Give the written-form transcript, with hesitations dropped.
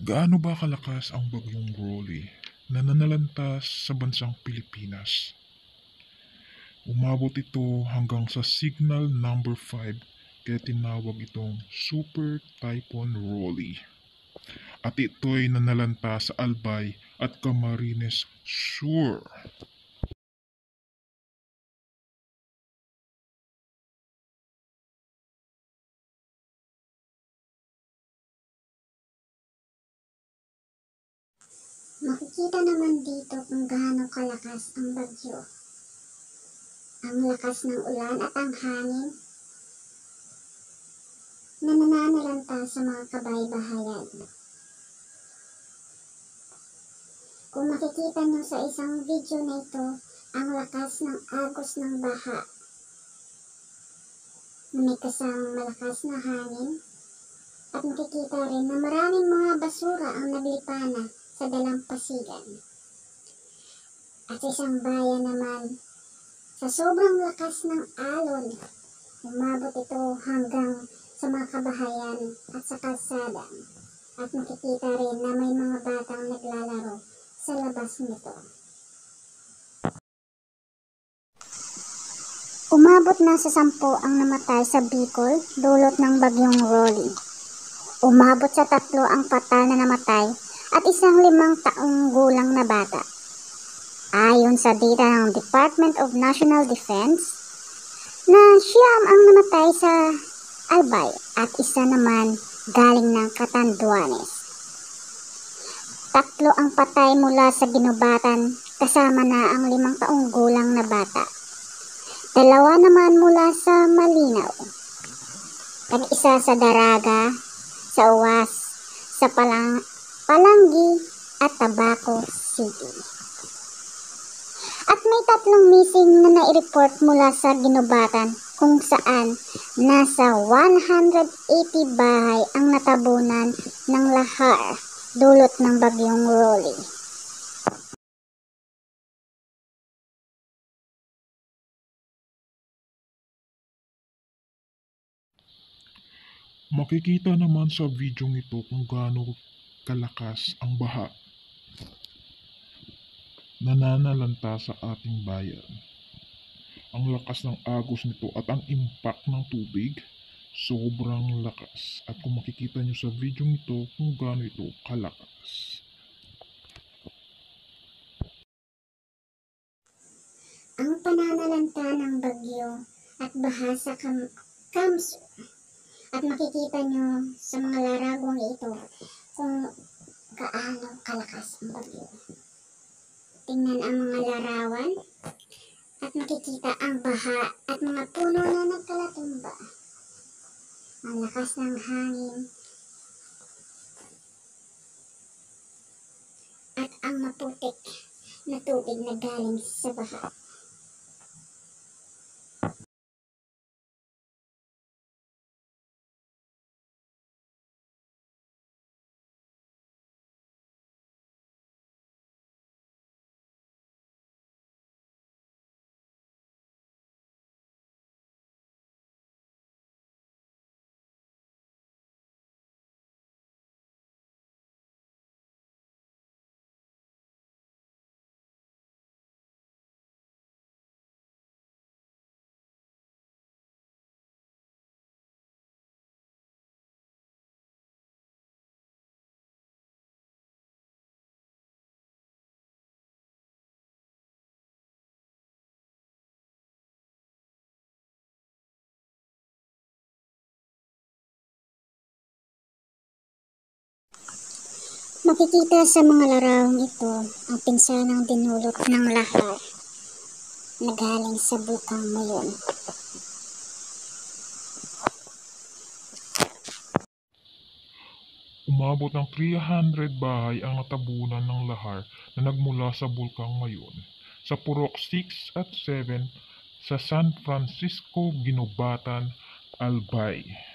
Gaano ba kalakas ang bagyong Rolly na nanalantas sa bansang Pilipinas? Umabot ito hanggang sa signal number 5 kaya tinawag itong Super Typhoon Rolly. At ito'y nanalanta sa Albay at Camarines Sur. Makikita naman dito kung gaano kalakas ang bagyo. Ang lakas ng ulan at ang hangin na nananalanta sa mga kabaybahayan. Kung makikita nyo sa isang video na ito, ang lakas ng agos ng baha na may kasamang malakas na hangin at makikita rin na maraming mga basura ang naglipana sa dalampasigan. At sa isang bayan naman, sa sobrang lakas ng alon, umabot ito hanggang sa mga kabahayan at sa kalsada. At makikita rin na may mga batang naglalaro sa labas nito. Umabot na sa 10 ang namatay sa Bicol dulot ng bagyong Rolly. Umabot sa 3 ang fatal na namatay at isang 5 taong gulang na bata. Ayon sa data ng Department of National Defense, na 9 ang namatay sa Albay at isa naman galing ng Catanduanes. 3 ang patay mula sa ginubatan kasama na ang 5 taong gulang na bata. 2 naman mula sa Malinaw. At isa sa Daraga, sa Uwas, sa Palanggi at Tabaco City. At may 3 missing na nai-report mula sa ginubatan kung saan nasa 180 bahay ang natabunan ng lahar dulot ng bagyong Rolly. Makikita naman sa video ito kung gaano kalakas ang baha na nanalanta sa ating bayan. Ang lakas ng agos nito at ang impact ng tubig, sobrang lakas. At kung makikita nyo sa video ito kung gaano ito kalakas. Ang pananalanta ng bagyo at baha sa Kamso. At makikita nyo sa mga laragwang ito kung gaano kalakas ang bagyo. Tingnan ang mga larawan at makikita ang baha at mga puno na nagkalatumba. Ang lakas ng hangin at ang maputik na tubig na galing sa baha. Makikita sa mga larawang ito ang pinsanang dinulot ng lahar na galing sa bukang Mayon. Umabot ng 300 bahay ang natabunan ng lahar na nagmula sa bulkang Mayon sa Purok 6 at 7 sa San Francisco, Ginubatan, Albay.